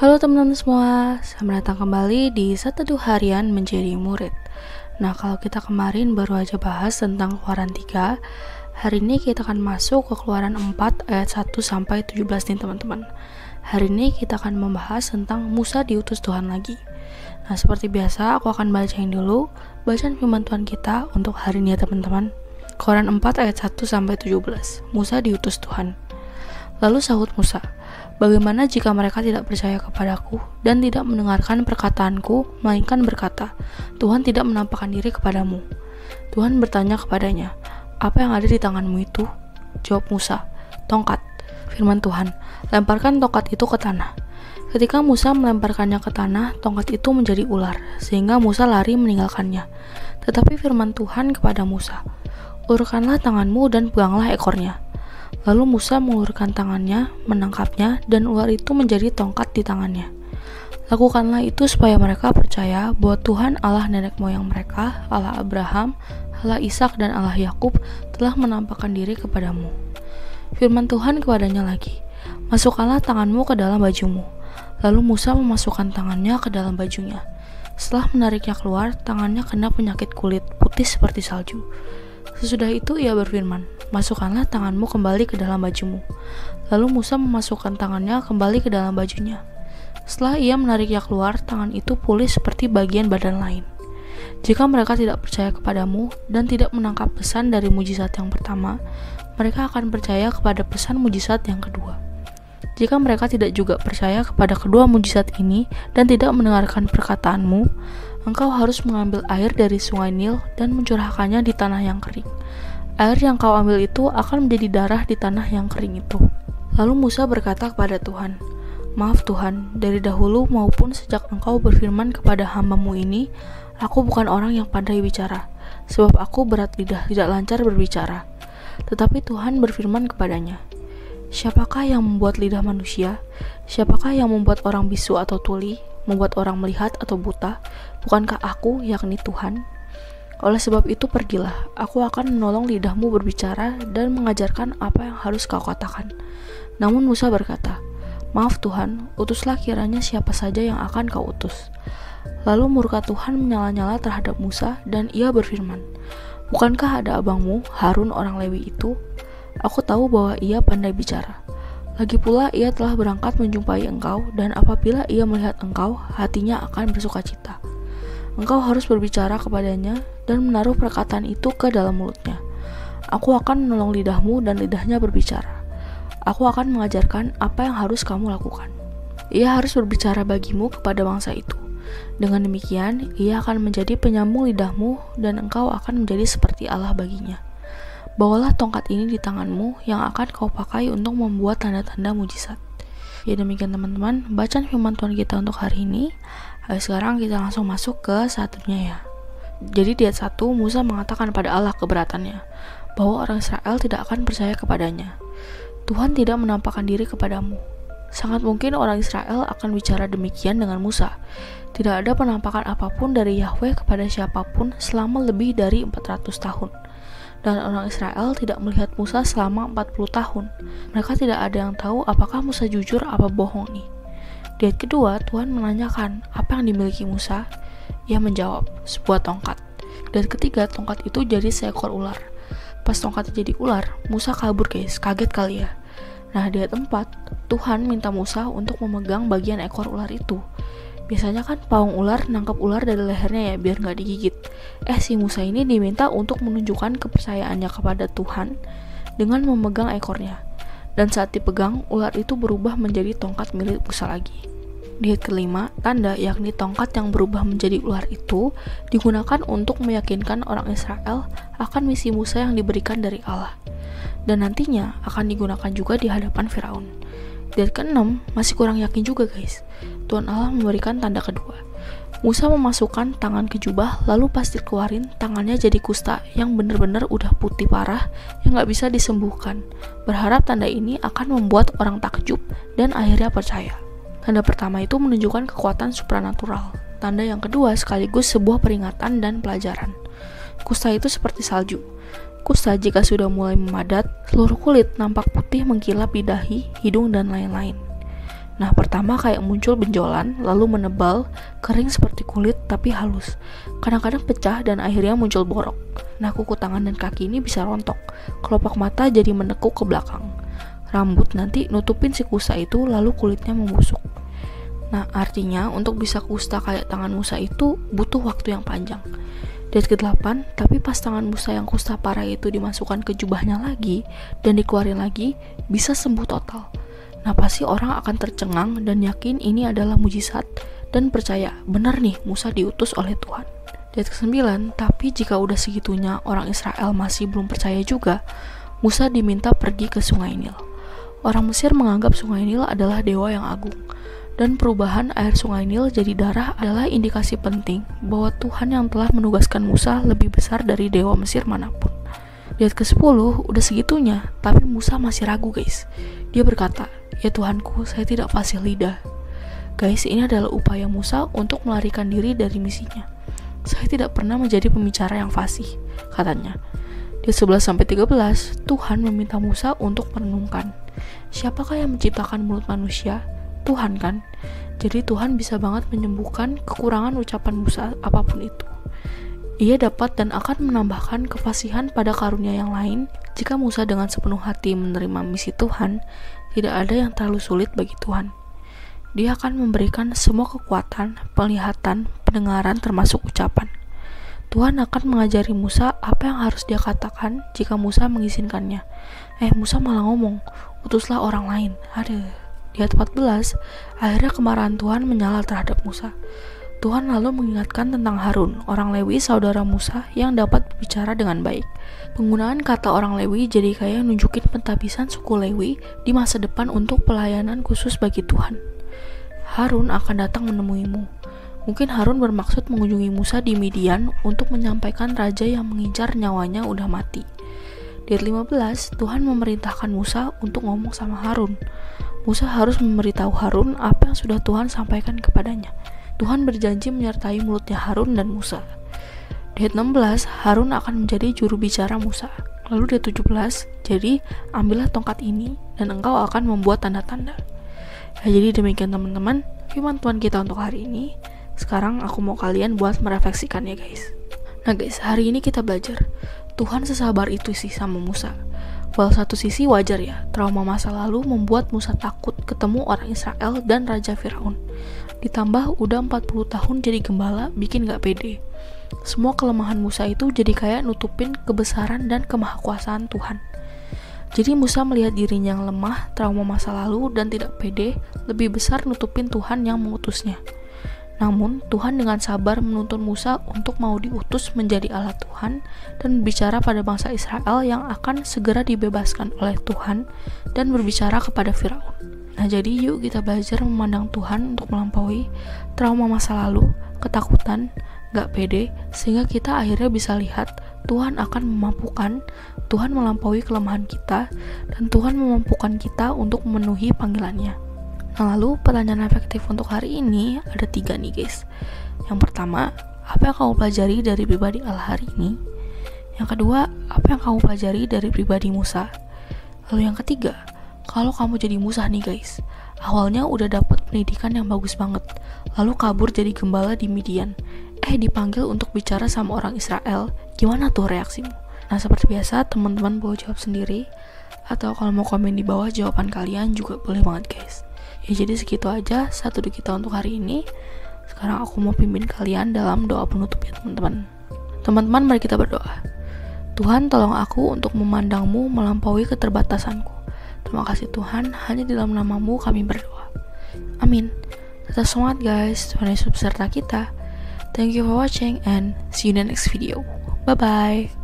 Halo teman-teman semua, selamat datang kembali di Satu Harian Menjadi Murid. Nah, kalau kita kemarin baru aja bahas tentang Keluaran 3, hari ini kita akan masuk ke Keluaran 4 ayat 1-17 nih teman-teman. Hari ini kita akan membahas tentang Musa diutus Tuhan lagi. Nah, seperti biasa aku akan bacain dulu bacaan firman Tuhan kita untuk hari ini ya teman-teman. Keluaran 4 ayat 1-17, Musa diutus Tuhan. Lalu sahut Musa, "Bagaimana jika mereka tidak percaya kepadaku dan tidak mendengarkan perkataanku, melainkan berkata, Tuhan tidak menampakkan diri kepadamu?" Tuhan bertanya kepadanya, "Apa yang ada di tanganmu itu?" Jawab Musa, "Tongkat." Firman Tuhan, "Lemparkan tongkat itu ke tanah." Ketika Musa melemparkannya ke tanah, tongkat itu menjadi ular, sehingga Musa lari meninggalkannya. Tetapi firman Tuhan kepada Musa, "Ulurkanlah tanganmu dan peganglah ekornya." Lalu Musa mengulurkan tangannya, menangkapnya, dan ular itu menjadi tongkat di tangannya. Lakukanlah itu supaya mereka percaya bahwa Tuhan Allah nenek moyang mereka, Allah Abraham, Allah Ishak dan Allah Yakub telah menampakkan diri kepadamu. Firman Tuhan kepadanya lagi, "Masukkanlah tanganmu ke dalam bajumu." Lalu Musa memasukkan tangannya ke dalam bajunya. Setelah menariknya keluar, tangannya kena penyakit kulit, putih seperti salju. Sesudah itu ia berfirman, "Masukkanlah tanganmu kembali ke dalam bajumu." Lalu Musa memasukkan tangannya kembali ke dalam bajunya. Setelah ia menariknya keluar, tangan itu pulih seperti bagian badan lain. Jika mereka tidak percaya kepadamu dan tidak menangkap pesan dari mujizat yang pertama, mereka akan percaya kepada pesan mujizat yang kedua. Jika mereka tidak juga percaya kepada kedua mujizat ini dan tidak mendengarkan perkataanmu, engkau harus mengambil air dari sungai Nil dan mencurahkannya di tanah yang kering. Air yang kau ambil itu akan menjadi darah di tanah yang kering itu. Lalu Musa berkata kepada Tuhan, "Maaf Tuhan, dari dahulu maupun sejak engkau berfirman kepada hamba-Mu ini, aku bukan orang yang pandai bicara, sebab aku berat lidah, tidak lancar berbicara." Tetapi Tuhan berfirman kepadanya, "Siapakah yang membuat lidah manusia? Siapakah yang membuat orang bisu atau tuli, membuat orang melihat atau buta? Bukankah aku, yakni Tuhan? Oleh sebab itu pergilah, aku akan menolong lidahmu berbicara dan mengajarkan apa yang harus kau katakan." Namun Musa berkata, "Maaf Tuhan, utuslah kiranya siapa saja yang akan kau utus." Lalu murka Tuhan menyala-nyala terhadap Musa dan ia berfirman, "Bukankah ada abangmu, Harun orang Lewi itu? Aku tahu bahwa ia pandai bicara. Lagi pula ia telah berangkat menjumpai engkau, dan apabila ia melihat engkau, hatinya akan bersukacita. Engkau harus berbicara kepadanya dan menaruh perkataan itu ke dalam mulutnya. Aku akan menolong lidahmu dan lidahnya berbicara. Aku akan mengajarkan apa yang harus kamu lakukan. Ia harus berbicara bagimu kepada bangsa itu. Dengan demikian, ia akan menjadi penyambung lidahmu dan engkau akan menjadi seperti Allah baginya. Bawalah tongkat ini di tanganmu yang akan kau pakai untuk membuat tanda-tanda mujizat." Ya demikian teman-teman, bacaan firman Tuhan kita untuk hari ini. Sekarang kita langsung masuk ke satunya ya. Jadi di ayat 1, Musa mengatakan pada Allah keberatannya, bahwa orang Israel tidak akan percaya kepadanya. Tuhan tidak menampakkan diri kepadamu. Sangat mungkin orang Israel akan bicara demikian dengan Musa. Tidak ada penampakan apapun dari Yahweh kepada siapapun selama lebih dari 400 tahun. Dan orang Israel tidak melihat Musa selama 40 tahun. Mereka tidak ada yang tahu apakah Musa jujur apa bohong nih. Di ayat kedua, Tuhan menanyakan apa yang dimiliki Musa. Ia menjawab, sebuah tongkat. Dan ketiga, tongkat itu jadi seekor ular. Pas tongkat jadi ular, Musa kabur guys, kaget kali ya. Nah di ayat 4, Tuhan minta Musa untuk memegang bagian ekor ular itu. Biasanya kan pawang ular nangkap ular dari lehernya ya biar nggak digigit. Si Musa ini diminta untuk menunjukkan kepercayaannya kepada Tuhan dengan memegang ekornya. Dan saat dipegang, ular itu berubah menjadi tongkat milik Musa lagi. Di ayat kelima, tanda yakni tongkat yang berubah menjadi ular itu digunakan untuk meyakinkan orang Israel akan misi Musa yang diberikan dari Allah. Dan nantinya akan digunakan juga di hadapan Firaun. Di ayat ke-6 masih kurang yakin juga guys. Tuhan Allah memberikan tanda kedua. Musa memasukkan tangan ke jubah, lalu pas dikeluarin tangannya jadi kusta yang bener-bener udah putih parah yang gak bisa disembuhkan. Berharap tanda ini akan membuat orang takjub dan akhirnya percaya. Tanda pertama itu menunjukkan kekuatan supranatural. Tanda yang kedua sekaligus sebuah peringatan dan pelajaran. Kusta itu seperti salju. Kusta jika sudah mulai memadat, seluruh kulit nampak putih mengkilap di dahi, hidung, dan lain-lain. Nah, pertama kayak muncul benjolan, lalu menebal, kering seperti kulit tapi halus. Kadang-kadang pecah dan akhirnya muncul borok. Nah, kuku tangan dan kaki ini bisa rontok. Kelopak mata jadi menekuk ke belakang. Rambut nanti nutupin si kusta itu, lalu kulitnya membusuk. Nah, artinya untuk bisa kusta kayak tangan Musa itu butuh waktu yang panjang. Di ayat ke-8, tapi pas tangan Musa yang kusta parah itu dimasukkan ke jubahnya lagi dan dikeluarin lagi, bisa sembuh total. Nah, pasti orang akan tercengang dan yakin ini adalah mujizat dan percaya, benar nih Musa diutus oleh Tuhan. Di ayat ke-9, tapi jika udah segitunya orang Israel masih belum percaya juga, Musa diminta pergi ke sungai Nil. Orang Mesir menganggap sungai Nil adalah dewa yang agung, dan perubahan air sungai Nil jadi darah adalah indikasi penting bahwa Tuhan yang telah menugaskan Musa lebih besar dari dewa Mesir manapun. Di ayat ke-10, udah segitunya, tapi Musa masih ragu guys. Dia berkata, ya Tuhanku, saya tidak fasih lidah. Guys, ini adalah upaya Musa untuk melarikan diri dari misinya. Saya tidak pernah menjadi pembicara yang fasih, katanya. Di 11-13, Tuhan meminta Musa untuk merenungkan. Siapakah yang menciptakan mulut manusia? Tuhan kan? Jadi Tuhan bisa banget menyembuhkan kekurangan ucapan Musa apapun itu. Ia dapat dan akan menambahkan kefasihan pada karunia yang lain jika Musa dengan sepenuh hati menerima misi Tuhan. Tidak ada yang terlalu sulit bagi Tuhan. Dia akan memberikan semua kekuatan, penglihatan, pendengaran termasuk ucapan. Tuhan akan mengajari Musa apa yang harus dia katakan jika Musa mengizinkannya. Musa malah ngomong, utuslah orang lain. Di ayat 14, akhirnya kemarahan Tuhan menyala terhadap Musa. Tuhan lalu mengingatkan tentang Harun, orang Lewi saudara Musa yang dapat berbicara dengan baik. Penggunaan kata orang Lewi jadi kayak nunjukin pentabisan suku Lewi di masa depan untuk pelayanan khusus bagi Tuhan. Harun akan datang menemuimu. Mungkin Harun bermaksud mengunjungi Musa di Midian untuk menyampaikan raja yang mengincar nyawanya udah mati. Di ayat 15, Tuhan memerintahkan Musa untuk ngomong sama Harun. Musa harus memberitahu Harun apa yang sudah Tuhan sampaikan kepadanya. Tuhan berjanji menyertai mulutnya Harun dan Musa. Di ayat 16, Harun akan menjadi juru bicara Musa. Lalu di ayat 17, jadi ambillah tongkat ini dan engkau akan membuat tanda-tanda. Jadi demikian teman-teman, firman Tuhan kita untuk hari ini. Sekarang aku mau kalian buat merefleksikannya guys. Nah guys, hari ini kita belajar Tuhan sesabar itu sih sama Musa. Walau satu sisi wajar ya, trauma masa lalu membuat Musa takut ketemu orang Israel dan Raja Firaun. Ditambah udah 40 tahun jadi gembala, bikin gak pede. Semua kelemahan Musa itu jadi kayak nutupin kebesaran dan kemahakuasaan Tuhan. Jadi Musa melihat dirinya yang lemah, trauma masa lalu, dan tidak pede, lebih besar nutupin Tuhan yang mengutusnya. Namun, Tuhan dengan sabar menuntun Musa untuk mau diutus menjadi alat Tuhan dan berbicara pada bangsa Israel yang akan segera dibebaskan oleh Tuhan dan berbicara kepada Firaun. Nah, jadi yuk kita belajar memandang Tuhan untuk melampaui trauma masa lalu, ketakutan, gak pede, sehingga kita akhirnya bisa lihat Tuhan akan memampukan, Tuhan melampaui kelemahan kita, dan Tuhan memampukan kita untuk memenuhi panggilannya. Nah, lalu pertanyaan efektif untuk hari ini ada 3 nih guys. Yang pertama, apa yang kamu pelajari dari pribadi Allah hari ini? Yang kedua, apa yang kamu pelajari dari pribadi Musa? Lalu yang ketiga, kalau kamu jadi Musa nih guys, awalnya udah dapet pendidikan yang bagus banget, lalu kabur jadi gembala di Midian, dipanggil untuk bicara sama orang Israel, gimana tuh reaksimu? Nah, seperti biasa teman-teman boleh jawab sendiri, atau kalau mau komen di bawah jawaban kalian juga boleh banget guys. Ya, jadi segitu aja satu kita untuk hari ini. Sekarang aku mau pimpin kalian dalam doa penutup ya teman-teman. Teman-teman, mari kita berdoa. Tuhan, tolong aku untuk memandangmu melampaui keterbatasanku. Terima kasih Tuhan, hanya di dalam namamu kami berdoa. Amin. Tetap semangat guys, Tuhan Yesus beserta kita. Thank you for watching and see you in the next video. Bye-bye.